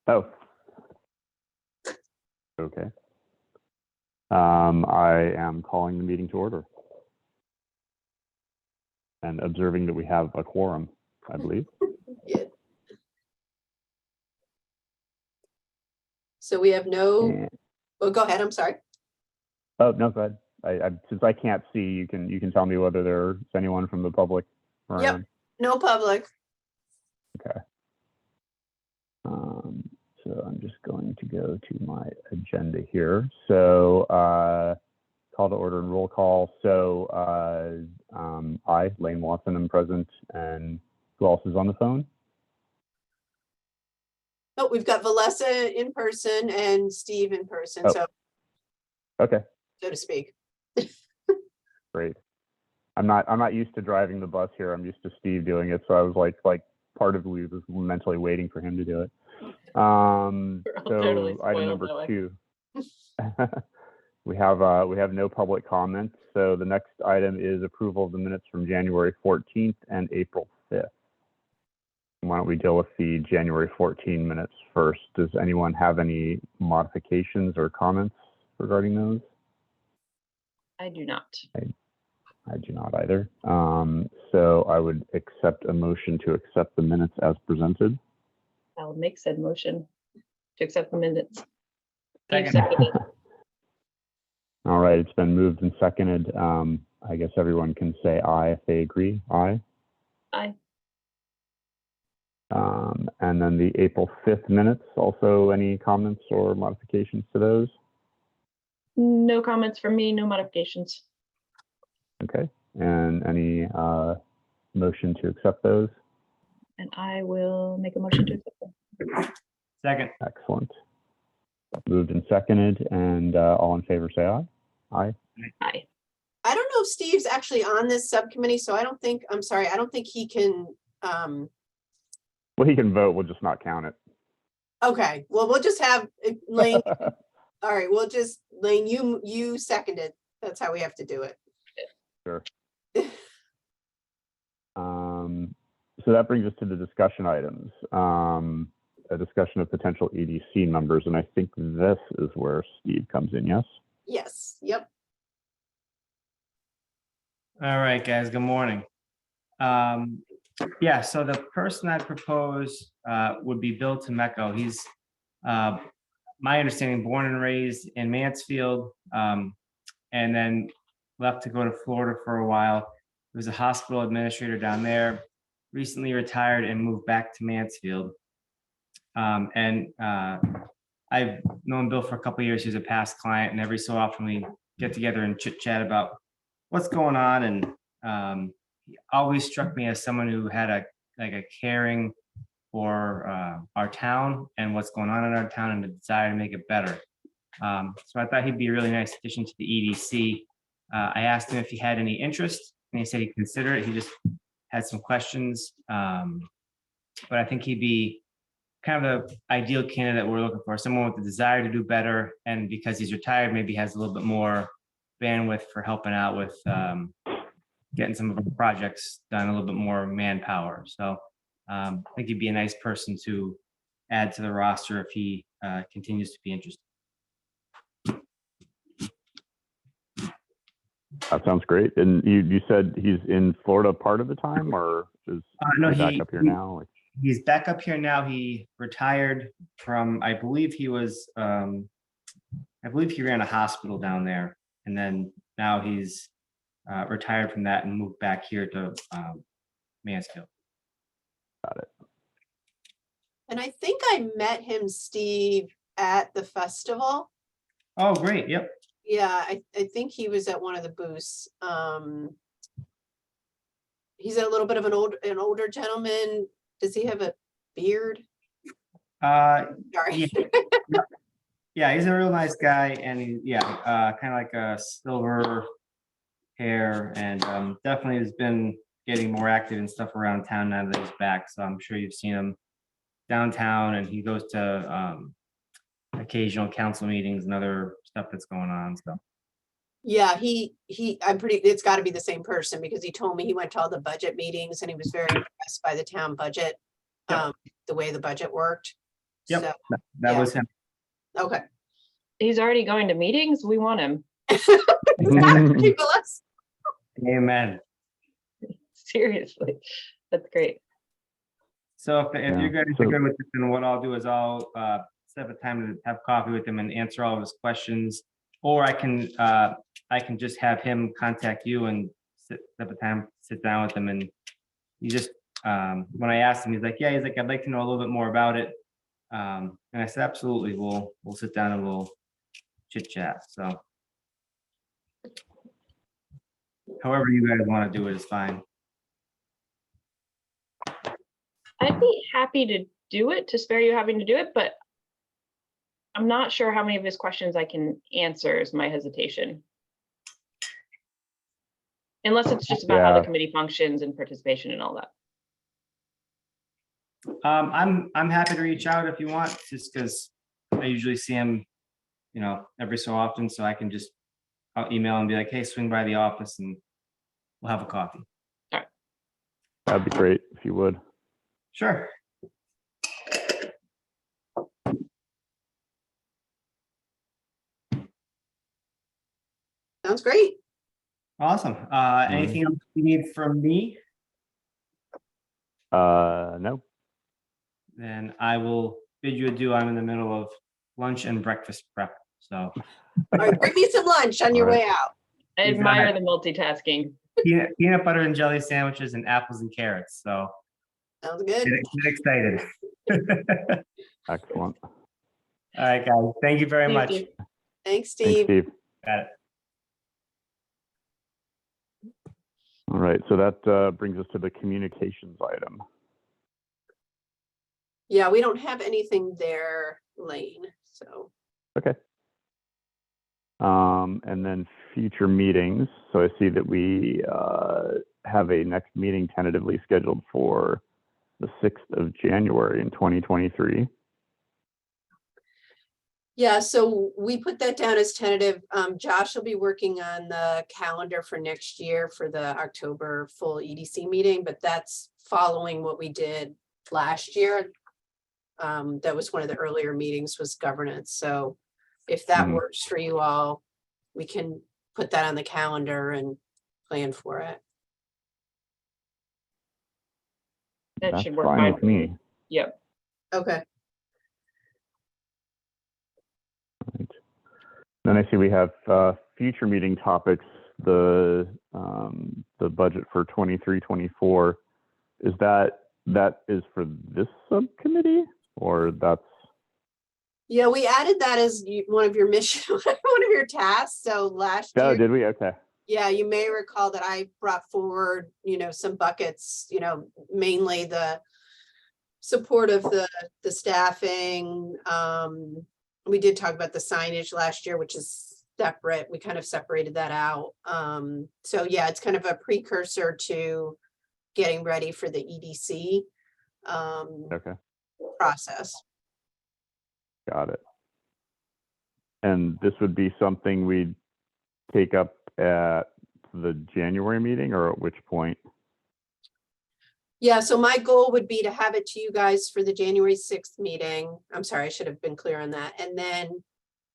Oh. Okay. I am calling the meeting to order and observing that we have a quorum, I believe. Yeah. So we have no, well, go ahead, I'm sorry. Oh, no, go ahead. Since I can't see, you can tell me whether there's anyone from the public around. Yep, no public. Okay. So I'm just going to go to my agenda here. So call to order and roll call. So I, Lane Watson, am present, and who else is on the phone? Oh, we've got Valessa in person and Steve in person, Oh. so Okay, to speak. great. I'm not used to driving the bus here. I'm used to Steve doing it, so I was like part of me was mentally waiting for him to do it. So totally item number 2. we have no public comments. So the next item is approval of the minutes from January 14th and April 5th. Why don't we deal with the January 14 minutes first? Does anyone have any modifications or comments regarding those? I do not. I do not either. So I would accept a motion to accept the minutes as presented. I'll make said motion to accept the minutes. Second. All right, it's been moved and seconded. I guess everyone can say aye if they agree. Aye. Aye. And then the April 5th minutes, also any comments or modifications to those? No comments from me, no modifications. Okay, and any motion to accept those? And I will make a motion to accept them. Second. Excellent. Moved and seconded, and all in favor say aye. Aye. Aye. I don't know if Steve's actually on this subcommittee, so I don't think he can, Well, he can vote, we'll just not count it. okay, well, we'll just have Lane, all right, we'll just, Lane, you seconded. That's how we have to do it. Sure. So that brings us to the discussion items. A discussion of potential EDC members, and I think this is where Steve comes in, yes? Yes, yep. All right, guys, good morning. Yeah, so the person I propose would be Bill Temecco. He's, my understanding, born and raised in Mansfield, and then left to go to Florida for a while. He was a hospital administrator down there, recently retired and moved back to Mansfield. I've known Bill for a couple of years. He's a past client, and every so often we get together and chit chat about what's going on. And he always struck me as someone who had a caring for our town and what's going on in our town and the desire to make it better. So I thought he'd be a really nice addition to the EDC. I asked him if he had any interest, and he said he'd consider it. He just had some questions, but I think he'd be kind of the ideal candidate we're looking for, someone with the desire to do better, and because he's retired, maybe has a little bit more bandwidth for helping out with getting some of the projects done, a little bit more manpower. So I think he'd be a nice person to add to the roster if he continues to be interested. That sounds great. And you said he's in Florida part of the time, or is No, he back up here now? He's back up here now. He retired from, I believe he was, I believe he ran a hospital down there. And then now he's retired from that and moved back here to Mansfield. Got it. And I think I met him, Steve, at the festival. Oh, great. Yep. Yeah, I think he was at one of the booths. He's a little bit of an older gentleman. Does he have a beard? Sorry. Yeah, he's a real nice guy, and kind of like a silver hair, and definitely has been getting more active and stuff around town now that he's back. So I'm sure you've seen him downtown, and he goes to occasional council meetings and other stuff that's going on. So Yeah, it's got to be the same person, because he told me he went to all the budget meetings and he was very impressed by the town budget, Yep. the way the budget worked. Yep. So, That Yeah. was him. okay. He's already going to meetings. We want him. Ridiculous. Amen. Seriously. That's great. So if Yeah, you guys so- are good with it, then what I'll do is I'll set up a time to have coffee with him and answer all of his questions. Or I can just have him contact you and set up a time, sit down with him, and you just when I asked him, he's like, I'd like to know a little bit more about it. And I said, absolutely, we'll sit down and we'll chit chat. So however you guys want to do it is fine. I'd be happy to do it, to spare you having to do it, but I'm not sure how many of his questions I can answer is my hesitation. Unless it's just about how the Yeah. committee functions and participation and all that. I'm happy to reach out if you want, just because I usually see him, every so often, so I can just, I'll email and be like, hey, swing by the office and we'll have a coffee. That'd be great if you would. Sure. Sounds great. Awesome. Anything else you need from me? No. Then I will bid you adieu. I'm in the middle of lunch and breakfast prep, so All right, bring me some lunch on your All right. way out. I You got admire it. the multitasking. peanut butter and jelly sandwiches and apples and carrots. So Sounds good. get excited. Excellent. All right, guys. Thank you very Thank much. you. Thanks, Thanks, Steve. Steve. Got it. All right, so that brings us to the communications item. Yeah, we don't have anything there, Lane, so. Okay. And then future meetings. So I see that we have a next meeting tentatively scheduled for the 6th of January in 2023. Yeah, so we put that down as tentative. Josh will be working on the calendar for next year for the October full EDC meeting, but that's following what we did last year. That was one of the earlier meetings was governance. So if that Mhm. works for you all, we can put that on the calendar and plan for it. That That's should work fine fine with for me. Yep. Okay. Right. Then I see we have future meeting topics, the budget for 23-24. Is that is for this subcommittee or that's? Yeah, we added that as one of your mission, one of your tasks. So last Oh, year, did we? Okay. yeah, you may recall that I brought forward, some buckets, mainly the support of the staffing. We did talk about the signage last year, which is separate. We kind of separated that out. So yeah, it's kind of a precursor to getting ready for the EDC Okay. process. Got it. And this would be something we'd take up at the January meeting, or at which point? Yeah, so my goal would be to have it to you guys for the January 6th meeting. I'm sorry, I should have been clear on that. And then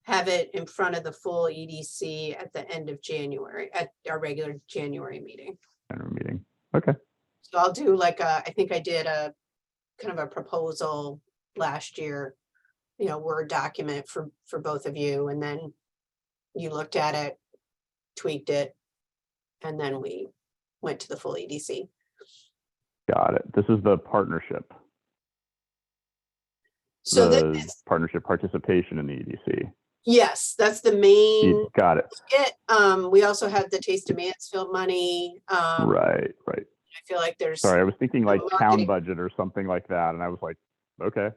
have it in front of the full EDC at the end of January, at our regular January meeting. January meeting. Okay. So I'll do I think I did a kind of a proposal last year, Word document for both of you. And then you looked at it, tweaked it, and then we went to the full EDC. Got it. This is the partnership. So the this, partnership participation in the EDC. yes, that's the main. Got it. We also have the Taste of Mansfield money. Right. I feel like there's. Sorry, I was thinking like town marketing. budget or something like that, and I was like, okay.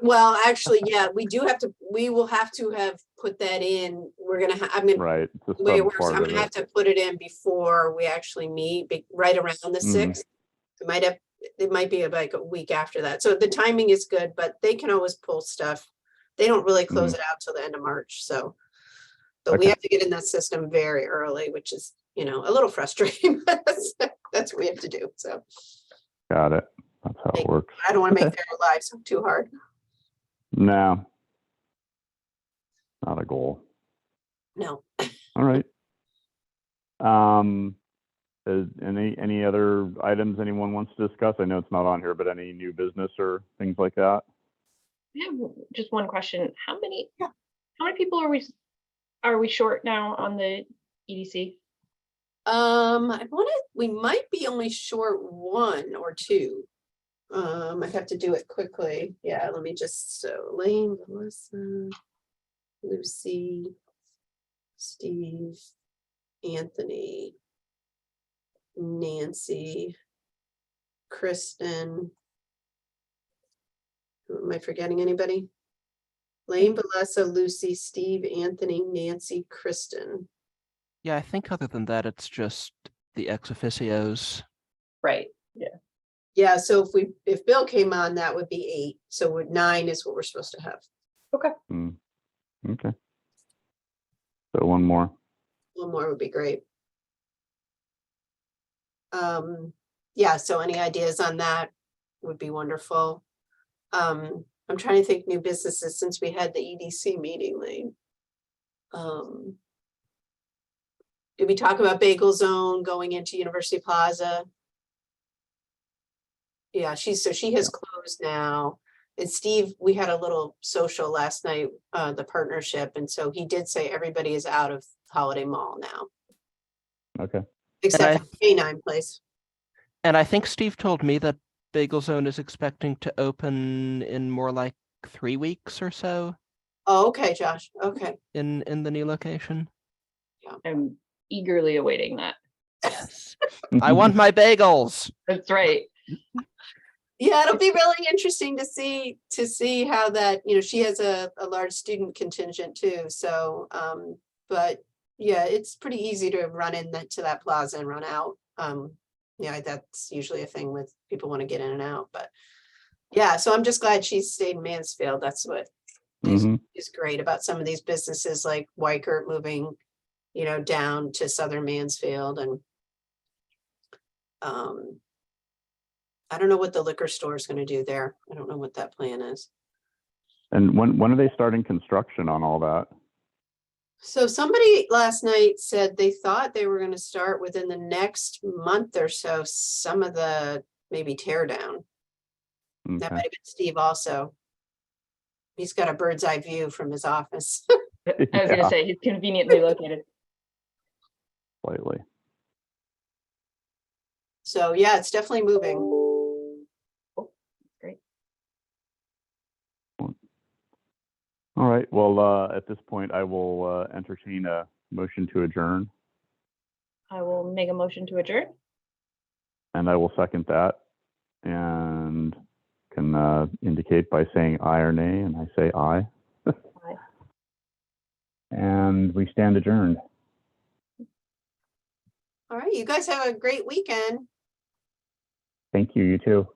Well, actually, yeah, we will have to have put that in. I'm gonna, Right. It's a the way it sub works, part I'm of gonna have it. to put it in before we actually meet, right around the 6th. It might be like a week after that. So the timing is good, but they can always pull stuff. They don't really close it out till the end of March, so. But we Okay. have to get in that system very early, which is, a little frustrating. But that's what we have to do, so. Got it. That's how it works. I don't want to make Okay. their lives too hard. No, not a goal. No. All right. Is any other items anyone wants to discuss? I know it's not on here, but any new business or things like that? I have just one question. How many people are we short now on the E EDC? We might be only short 1 or 2. I have to do it quickly. Yeah, let me just, so Lane, Melissa, Lucy, Steve, Anthony, Nancy, Kristen. Am I forgetting anybody? Lane, Melissa, Lucy, Steve, Anthony, Nancy, Kristen. Yeah, I think other than that, it's just the ex officios. Right. Yeah, so if Bill came on, that would be 8. So 9 is what we're supposed to have. Okay. Okay. So one more. 1 more would be great. Yeah, so any ideas on that would be wonderful. I'm trying to think new businesses since we had the EDC meeting, Lane. Did we talk about Bagel Zone going into University Plaza? Yeah, she has closed now. And Steve, we had a little social last night, the partnership, and so he did say everybody is out of Holiday Mall now, Okay. except for Canine Place. And I think Steve told me that Bagel Zone is expecting to open in more like 3 weeks or so Oh, okay, Josh. Okay. in the new location. I'm eagerly awaiting that. Yes. I want my bagels. That's right. Yeah, it'll be really interesting to see how that, she has a large student contingent too. So, but yeah, it's pretty easy to run into that plaza and run out. Yeah, that's usually a thing with people want to get in and out, but yeah, so I'm just glad she stayed in Mansfield. That's what Mhm. is great about some of these businesses like Weichert moving, down to southern Mansfield, and I don't know what the liquor store is going to do there. I don't know what that plan is. And when are they starting construction on all that? So somebody last night said they thought they were going to start within the next month or so, some of the maybe tear down. That Okay. might have been Steve also. He's got a bird's eye view from his office. I was Yeah. gonna say he's conveniently located. Slightly. So yeah, it's definitely moving. Great. All right. Well, at this point, I will entertain a motion to adjourn, I will make a motion to adjourn. and I will second that, and can indicate by saying aye or nay, and I say aye. Aye. And we stand adjourned. All right, you guys have a great weekend. Thank you. You too.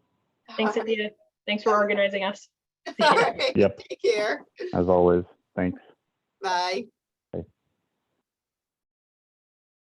Thanks, Cynthia. Thanks for organizing us. All right, Yep. take care. As always. Thanks. Bye.